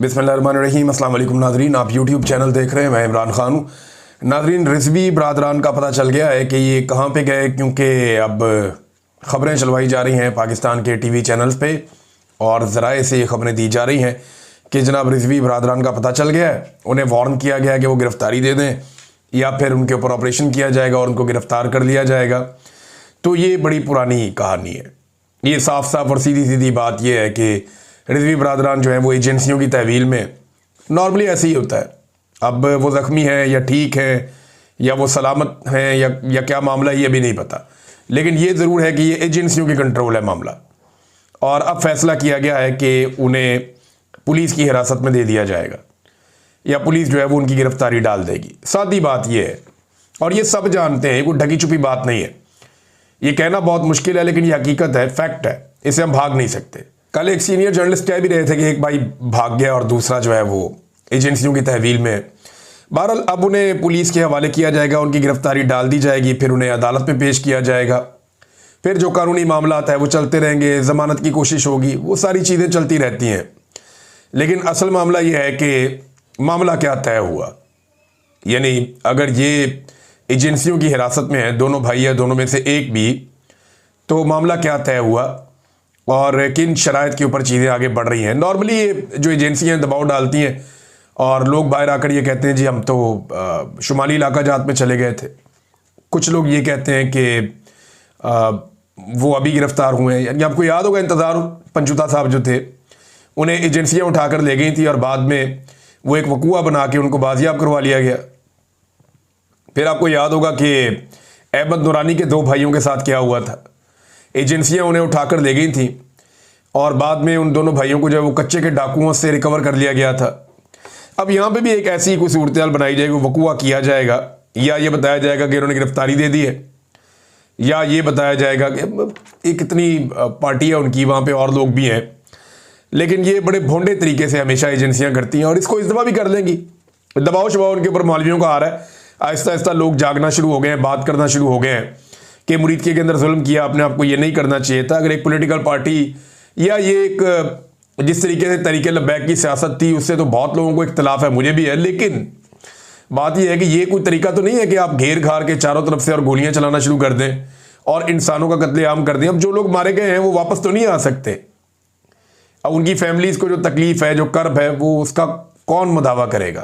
बिस्मिल्लाहिर्रहमानिर्रहीम। अस्सलाम वालेकुम नाज़रीन, आप यूट्यूब चैनल देख रहे हैं, मैं इमरान खान हूँ। नाज़रीन, रिजवी बरादरान का पता चल गया है कि ये कहाँ पे गए, क्योंकि अब ख़बरें चलवाई जा रही हैं पाकिस्तान के टीवी चैनल्स पे और ज़राए से ये ख़बरें दी जा रही हैं कि जनाब रिजवी बरादरान का पता चल गया है। उन्हें वार्न किया गया है कि वो गिरफ़्तारी दे दें या फिर उनके ऊपर ऑपरेशन किया जाएगा और उनको गिरफ़्तार कर लिया जाएगा। तो ये बड़ी पुरानी कहानी है। ये साफ साफ और सीधी सीधी बात यह है कि रिजवी बरादरान जो है वो एजेंसियों की तहवील में नॉर्मली ऐसे ही होता है। अब वो ज़ख्मी है या ठीक है या वो सलामत हैं या क्या मामला है, ये भी नहीं पता, लेकिन ये ज़रूर है कि ये एजेंसियों की कंट्रोल है मामला। और अब फैसला किया गया है कि उन्हें पुलिस की हिरासत में दे दिया जाएगा या पुलिस जो है वो उनकी गिरफ्तारी डाल देगी। सादी बात ये है और ये सब जानते हैं, कोई ढकी छुपी बात नहीं है। ये कहना बहुत मुश्किल है लेकिन ये हकीकत है, फैक्ट है, इसे हम भाग नहीं सकते। कल एक सीनियर जर्नलिस्ट कह भी रहे थे कि एक भाई भाग गया और दूसरा जो है वो एजेंसियों की तहवील में है। बहरहाल अब उन्हें पुलिस के हवाले किया जाएगा, उनकी गिरफ्तारी डाल दी जाएगी, फिर उन्हें अदालत में पेश किया जाएगा, फिर जो कानूनी मामला आता है वो चलते रहेंगे, ज़मानत की कोशिश होगी, वो सारी चीज़ें चलती रहती हैं। लेकिन असल मामला ये है कि मामला क्या तय हुआ, यानी अगर ये एजेंसियों की हिरासत में है, दोनों भाई या दोनों में से एक भी, तो मामला क्या तय हुआ और किन शराइत के ऊपर चीज़ें आगे बढ़ रही हैं। नॉर्मली ये जो एजेंसियां दबाव डालती हैं और लोग बाहर आकर ये कहते हैं जी हम तो शुमाली इलाका जात में चले गए थे। कुछ लोग ये कहते हैं कि वो अभी गिरफ्तार हुए हैं। यानी आपको याद होगा इंतज़ार पंचुता साहब जो थे, उन्हें एजेंसियां उठाकर ले गई थी और बाद में वो एक वकूआ बना के उनको बाजियाब करवा लिया गया। फिर आपको याद होगा कि अहमद नूरानी के दो भाइयों के साथ क्या हुआ था। एजेंसियां उन्हें उठाकर ले गई थी और बाद में उन दोनों भाइयों को जो है वो कच्चे के डाकुओं से रिकवर कर लिया गया था। अब यहाँ पे भी एक ऐसी कोई सूरत हाल बनाई जाएगी, वकूआ किया जाएगा या ये बताया जाएगा कि उन्होंने गिरफ्तारी दे दी है, या ये बताया जाएगा कि एक इतनी पार्टी है उनकी, वहाँ पे और लोग भी हैं। लेकिन ये बड़े भोंडे तरीके से हमेशा एजेंसियाँ करती हैं और इसको इस दफ़ा भी कर लेंगी। दबाव शबाव उनके ऊपर मौलवियों का आ रहा है। आहिस्ता आहिस्ता लोग जागना शुरू हो गए हैं, बात करना शुरू हो गए हैं कि मुरीद के अंदर जुल्म किया आपने, आपको ये नहीं करना चाहिए था। अगर एक पॉलिटिकल पार्टी या ये एक जिस तरीके से तरीके लब्बैक की सियासत थी, उससे तो बहुत लोगों को इख्तलाफ है, मुझे भी है, लेकिन बात यह है कि ये कोई तरीका तो नहीं है कि आप घेर घार के चारों तरफ से और गोलियां चलाना शुरू कर दें और इंसानों का कत्लेआम कर दें। अब जो लोग मारे गए हैं वो वापस तो नहीं आ सकते। अब उनकी फैमिलीज को जो तकलीफ है, जो कर्ब है, वो उसका कौन मुदावा करेगा।